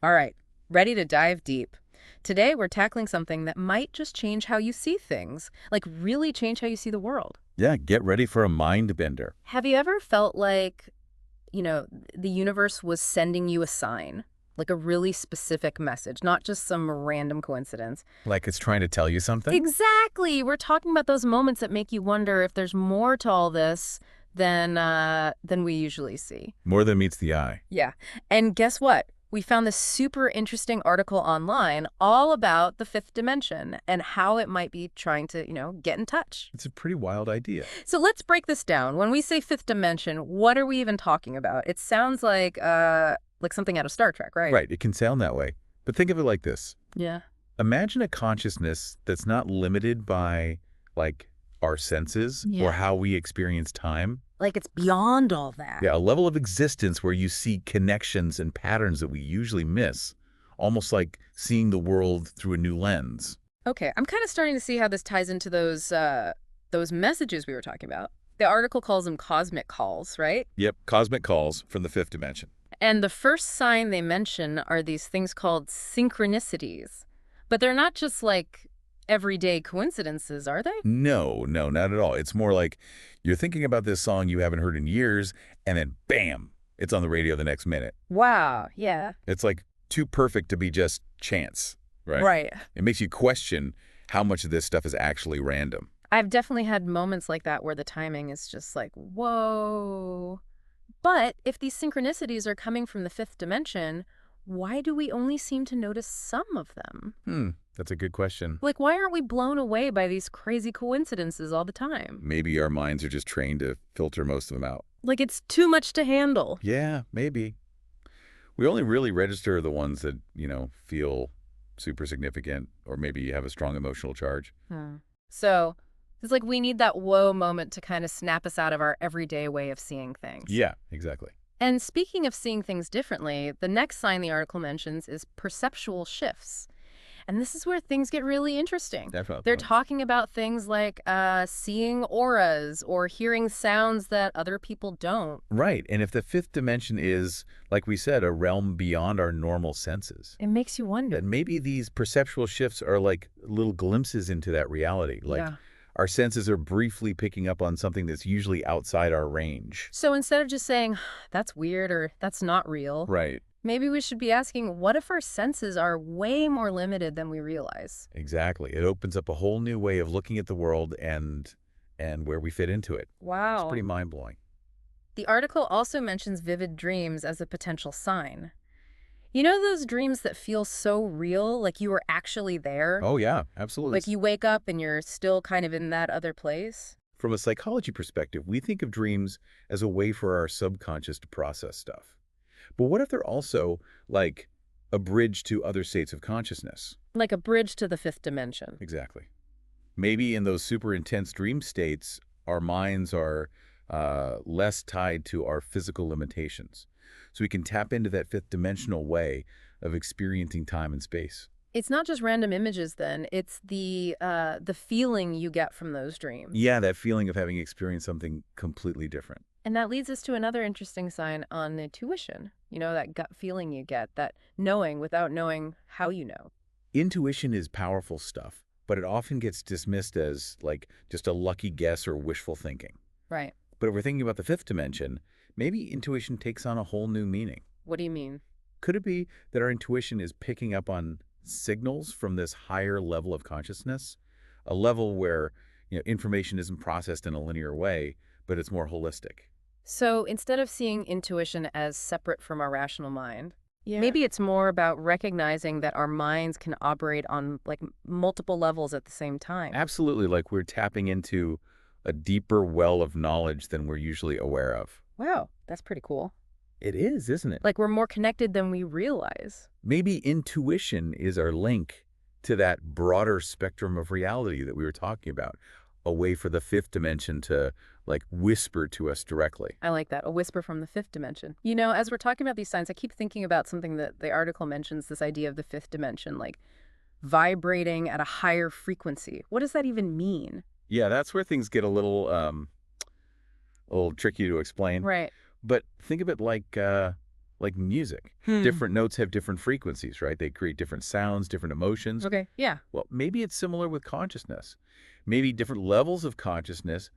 All right, ready to dive deep. Today, we're tackling something that might just change how you see things, like really change how you see the world. Yeah, get ready for a mind bender. Have you ever felt like, you know, the universe was sending you a sign, like a really specific message, not just some random coincidence? Like it's trying to tell you something? Exactly. We're talking about those moments that make you wonder if there's more to all this than we usually see. More than meets the eye. Yeah. And guess what? We found this super interesting article online all about the fifth dimension and how it might be trying to, get in touch. It's a pretty wild idea. So let's break this down. When we say fifth dimension, what are we even talking about? It sounds like something out of Star Trek, right? Right, it can sound that way. But think of it like this. Yeah. Imagine a consciousness that's not limited by, like, our senses or Yeah. how we experience time. Like it's beyond all that. Yeah, a level of existence where you see connections and patterns that we usually miss, almost like seeing the world through a new lens. Okay, I'm kind of starting to see how this ties into those messages we were talking about. The article calls them cosmic calls, right? Yep, cosmic calls from the fifth dimension. And the first sign they mention are these things called synchronicities. But they're not just like everyday coincidences, are they? No, no, not at all. It's more like you're thinking about this song you haven't heard in years, and then bam, it's on the radio the next minute. Wow, yeah. It's like too perfect to be just chance, right? Right. It makes you question how much of this stuff is actually random. I've definitely had moments like that where the timing is just like, whoa. But if these synchronicities are coming from the fifth dimension, why do we only seem to notice some of them? That's a good question. Like, why aren't we blown away by these crazy coincidences all the time? Maybe our minds are just trained to filter most of them out. Like, it's too much to handle. Yeah, maybe. We only really register the ones that, feel super significant or maybe have a strong emotional charge. So, it's like we need that whoa moment to kind of snap us out of our everyday way of seeing things. Yeah, exactly. And speaking of seeing things differently, the next sign the article mentions is perceptual shifts. And this is where things get really interesting. Definitely. They're talking about things like seeing auras or hearing sounds that other people don't. Right. And if the fifth dimension is, like we said, a realm beyond our normal senses, It makes you wonder. then maybe these perceptual shifts are like little glimpses into that reality. Like Yeah. our senses are briefly picking up on something that's usually outside our range. So instead of just saying, that's weird or that's not real, Right. maybe we should be asking, what if our senses are way more limited than we realize? Exactly. It opens up a whole new way of looking at the world and where we fit into it. It's Wow. pretty mind-blowing. The article also mentions vivid dreams as a potential sign. You know those dreams that feel so real, like you were actually there? Oh, yeah, absolutely. Like you wake up and you're still kind of in that other place? From a psychology perspective, we think of dreams as a way for our subconscious to process stuff. But what if they're also like a bridge to other states of consciousness? Like a bridge to the fifth dimension. Exactly. Maybe in those super intense dream states, our minds are less tied to our physical limitations. So we can tap into that fifth dimensional way of experiencing time and space. It's not just random images then, it's the feeling you get from those dreams. Yeah, that feeling of having experienced something completely different. And that leads us to another interesting sign on intuition. You know, that gut feeling you get, that knowing without knowing how you know. Intuition is powerful stuff, but it often gets dismissed as like just a lucky guess or wishful thinking. Right. But if we're thinking about the fifth dimension, maybe intuition takes on a whole new meaning. What do you mean? Could it be that our intuition is picking up on signals from this higher level of consciousness, a level where information isn't processed in a linear way, but it's more holistic? So instead of seeing intuition as separate from our rational mind, Yeah. maybe it's more about recognizing that our minds can operate on like multiple levels at the same time. Absolutely, like we're tapping into a deeper well of knowledge than we're usually aware of. Wow, that's pretty cool. It is, isn't it? Like we're more connected than we realize. Maybe intuition is our link to that broader spectrum of reality that we were talking about, a way for the fifth dimension to like whisper to us directly. I like that, a whisper from the fifth dimension. You know, as we're talking about these signs, I keep thinking about something that the article mentions, this idea of the fifth dimension, like vibrating at a higher frequency. What does that even mean? Yeah, that's where things get a little tricky to explain. Right. But think of it like like music. Hmm. Different notes have different frequencies, right? They create different sounds, different emotions. Okay. Yeah. Well, maybe it's similar with consciousness. Maybe different levels of consciousness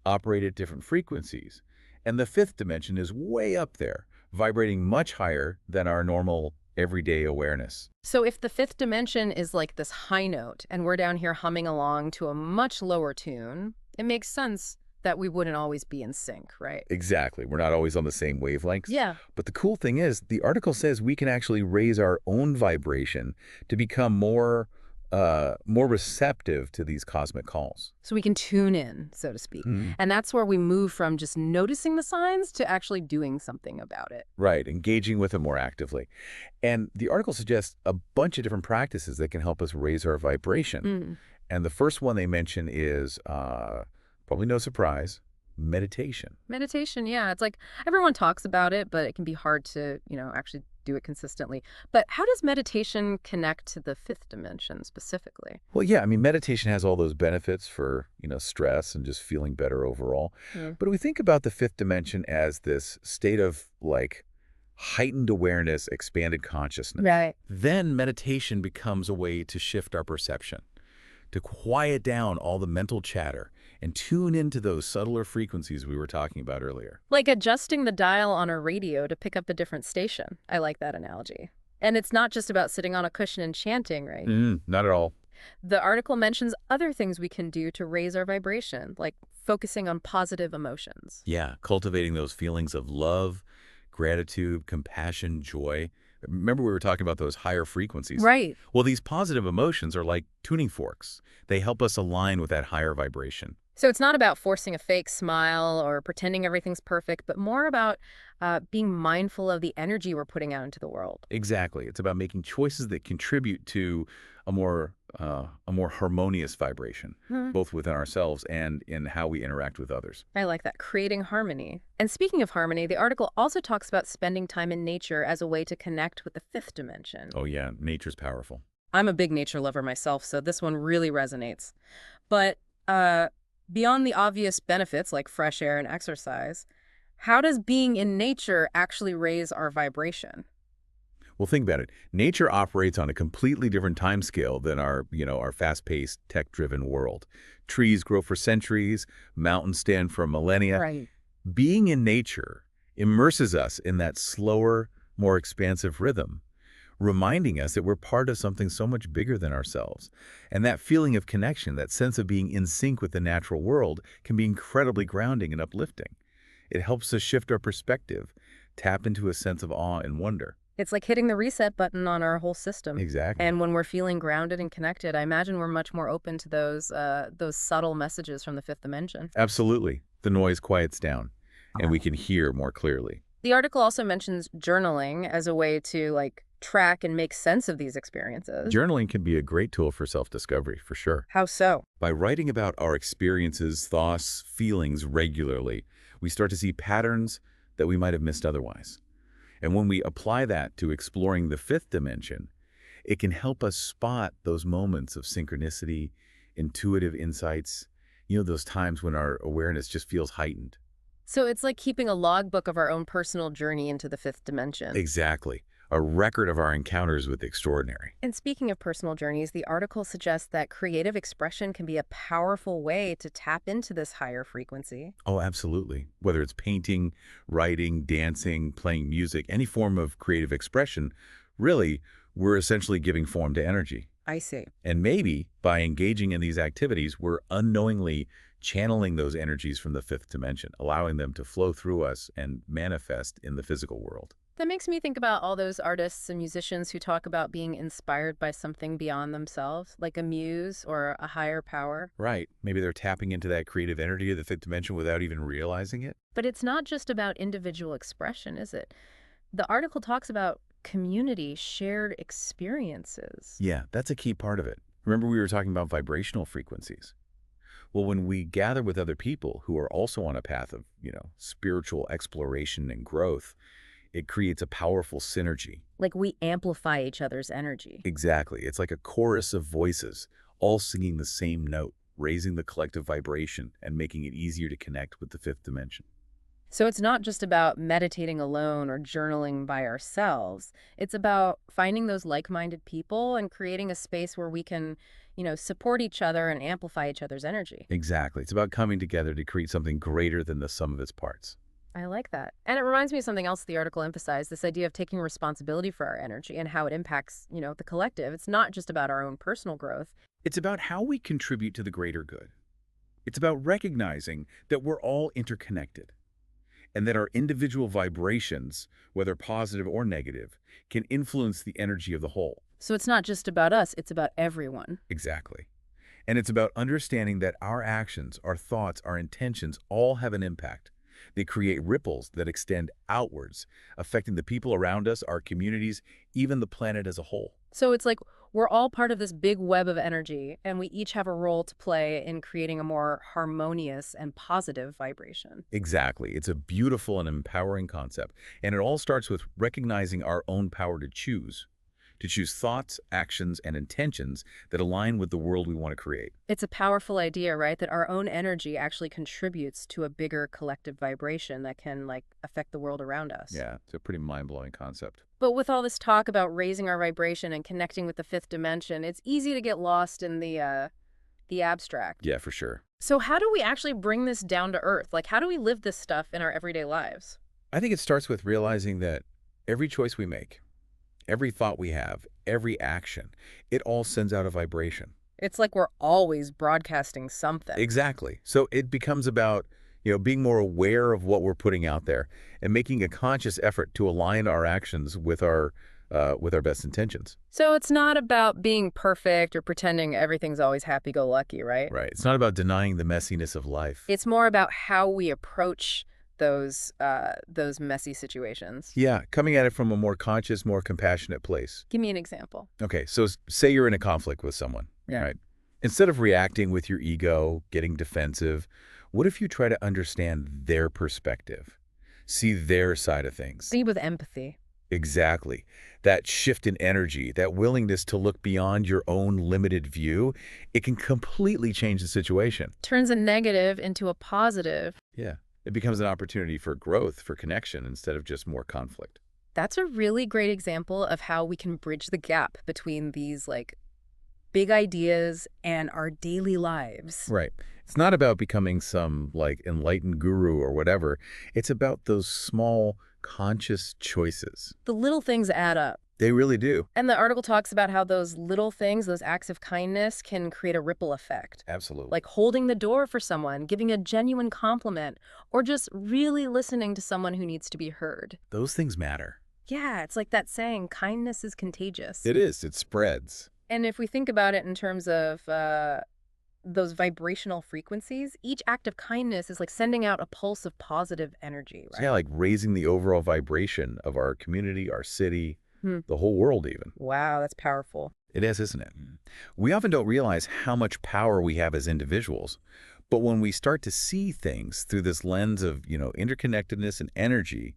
operate at different frequencies. And the fifth dimension is way up there, vibrating much higher than our normal everyday awareness. So if the fifth dimension is like this high note and we're down here humming along to a much lower tune, it makes sense that we wouldn't always be in sync, right? Exactly. We're not always on the same wavelengths. Yeah. But the cool thing is, the article says we can actually raise our own vibration to become more receptive to these cosmic calls. So we can tune in, so to speak. Mhm. And that's where we move from just noticing the signs to actually doing something about it. Right, engaging with it more actively. And the article suggests a bunch of different practices that can help us raise our vibration. Mm. And the first one they mention is, probably no surprise, meditation. Meditation, yeah. It's like everyone talks about it, but it can be hard to, actually do it consistently. But how does meditation connect to the fifth dimension specifically? Well, yeah, I mean, meditation has all those benefits for, stress and just feeling better overall. Mm. But we think about the fifth dimension as this state of, like, heightened awareness, expanded consciousness. Right. Then meditation becomes a way to shift our perception, to quiet down all the mental chatter and tune into those subtler frequencies we were talking about earlier. Like adjusting the dial on a radio to pick up a different station. I like that analogy. And it's not just about sitting on a cushion and chanting, right? Not at all. The article mentions other things we can do to raise our vibration, like focusing on positive emotions. Yeah, cultivating those feelings of love, gratitude, compassion, joy. Remember we were talking about those higher frequencies? Right. Well, these positive emotions are like tuning forks. They help us align with that higher vibration. So it's not about forcing a fake smile or pretending everything's perfect, but more about being mindful of the energy we're putting out into the world. Exactly. It's about making choices that contribute to a more harmonious vibration, Hmm. both within ourselves and in how we interact with others. I like that, creating harmony. And speaking of harmony, the article also talks about spending time in nature as a way to connect with the fifth dimension. Oh yeah, nature's powerful. I'm a big nature lover myself, so this one really resonates. But beyond the obvious benefits like fresh air and exercise, how does being in nature actually raise our vibration? Well, think about it. Nature operates on a completely different time scale than our fast-paced, tech-driven world. Trees grow for centuries, mountains stand for millennia. Right. Being in nature immerses us in that slower, more expansive rhythm, reminding us that we're part of something so much bigger than ourselves. And that feeling of connection, that sense of being in sync with the natural world, can be incredibly grounding and uplifting. It helps us shift our perspective, tap into a sense of awe and wonder. It's like hitting the reset button on our whole system. Exactly. And when we're feeling grounded and connected, I imagine we're much more open to those subtle messages from the fifth dimension. Absolutely. The noise quiets down, and we can hear more clearly. The article also mentions journaling as a way to track and make sense of these experiences. Journaling can be a great tool for self-discovery, for sure. How so? By writing about our experiences, thoughts, feelings regularly, we start to see patterns that we might have missed otherwise. And when we apply that to exploring the fifth dimension, it can help us spot those moments of synchronicity, intuitive insights, those times when our awareness just feels heightened. So it's like keeping a logbook of our own personal journey into the fifth dimension. Exactly. A record of our encounters with the extraordinary. And speaking of personal journeys, the article suggests that creative expression can be a powerful way to tap into this higher frequency. Oh, absolutely. Whether it's painting, writing, dancing, playing music, any form of creative expression, really, we're essentially giving form to energy. I see. And maybe by engaging in these activities, we're unknowingly channeling those energies from the fifth dimension, allowing them to flow through us and manifest in the physical world. That makes me think about all those artists and musicians who talk about being inspired by something beyond themselves, like a muse or a higher power. Right. Maybe they're tapping into that creative energy of the fifth dimension without even realizing it. But it's not just about individual expression, is it? The article talks about community, shared experiences. Yeah, that's a key part of it. Remember we were talking about vibrational frequencies? Well, when we gather with other people who are also on a path of, spiritual exploration and growth, it creates a powerful synergy. Like we amplify each other's energy. Exactly. It's like a chorus of voices, all singing the same note, raising the collective vibration and making it easier to connect with the fifth dimension. So it's not just about meditating alone or journaling by ourselves. It's about finding those like-minded people and creating a space where we can, support each other and amplify each other's energy. Exactly. It's about coming together to create something greater than the sum of its parts. I like that. And it reminds me of something else the article emphasized, this idea of taking responsibility for our energy and how it impacts, the collective. It's not just about our own personal growth. It's about how we contribute to the greater good. It's about recognizing that we're all interconnected and that our individual vibrations, whether positive or negative, can influence the energy of the whole. So it's not just about us, it's about everyone. Exactly. And it's about understanding that our actions, our thoughts, our intentions all have an impact. They create ripples that extend outwards, affecting the people around us, our communities, even the planet as a whole. So it's like we're all part of this big web of energy, and we each have a role to play in creating a more harmonious and positive vibration. Exactly. It's a beautiful and empowering concept. And it all starts with recognizing our own power to choose thoughts, actions, and intentions that align with the world we want to create. It's a powerful idea, right? That our own energy actually contributes to a bigger collective vibration that can, affect the world around us. Yeah, it's a pretty mind-blowing concept. But with all this talk about raising our vibration and connecting with the fifth dimension, it's easy to get lost in the abstract. Yeah, for sure. So how do we actually bring this down to earth? How do we live this stuff in our everyday lives? I think it starts with realizing that every choice we make, every thought we have, every action, it all sends out a vibration. It's like we're always broadcasting something. Exactly. So it becomes about, being more aware of what we're putting out there and making a conscious effort to align our actions with our best intentions. So it's not about being perfect or pretending everything's always happy-go-lucky, right? Right. It's not about denying the messiness of life. It's more about how we approach those messy situations. Yeah, coming at it from a more conscious, more compassionate place. Give me an example. Okay, so say you're in a conflict with someone, Yeah. right? Instead of reacting with your ego, getting defensive, what if you try to understand their perspective? See their side of things. See with empathy. Exactly. That shift in energy, that willingness to look beyond your own limited view, it can completely change the situation. Turns a negative into a positive. Yeah. It becomes an opportunity for growth, for connection, instead of just more conflict. That's a really great example of how we can bridge the gap between these big ideas and our daily lives. Right. It's not about becoming some enlightened guru or whatever. It's about those small conscious choices. The little things add up. They really do. And the article talks about how those little things, those acts of kindness, can create a ripple effect. Absolutely. Like holding the door for someone, giving a genuine compliment, or just really listening to someone who needs to be heard. Those things matter. Yeah, it's like that saying, kindness is contagious. It is. It spreads. And if we think about it in terms of those vibrational frequencies, each act of kindness is like sending out a pulse of positive energy, So right? yeah, like raising the overall vibration of our community, our city, the whole world even. Wow, that's powerful. It is, isn't it? We often don't realize how much power we have as individuals. But when we start to see things through this lens of, interconnectedness and energy,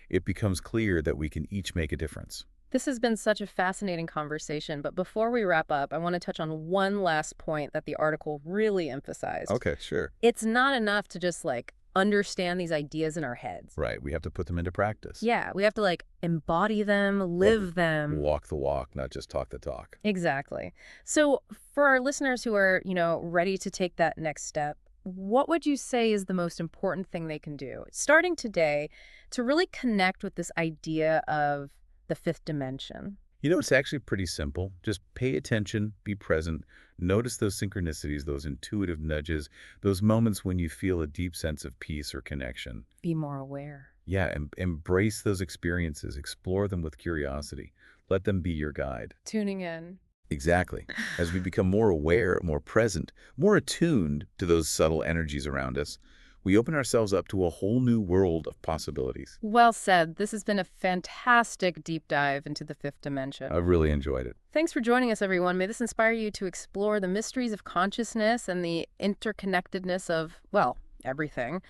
it becomes clear that we can each make a difference. This has been such a fascinating conversation, but before we wrap up, I want to touch on one last point that the article really emphasized. Okay, sure. It's not enough to just understand these ideas in our heads. Right. We have to put them into practice. Yeah, we have to embody them, live them. Walk the walk, not just talk the talk. Exactly. So for our listeners who are, ready to take that next step, what would you say is the most important thing they can do, starting today, to really connect with this idea of the fifth dimension? It's actually pretty simple. Just pay attention, be present, notice those synchronicities, those intuitive nudges, those moments when you feel a deep sense of peace or connection. Be more aware. Yeah, and embrace those experiences, explore them with curiosity. Let them be your guide. Tuning in. Exactly. As we become more aware, more present, more attuned to those subtle energies around us, we open ourselves up to a whole new world of possibilities. Well said. This has been a fantastic deep dive into the fifth dimension. I've really enjoyed it. Thanks for joining us, everyone. May this inspire you to explore the mysteries of consciousness and the interconnectedness of, well, everything.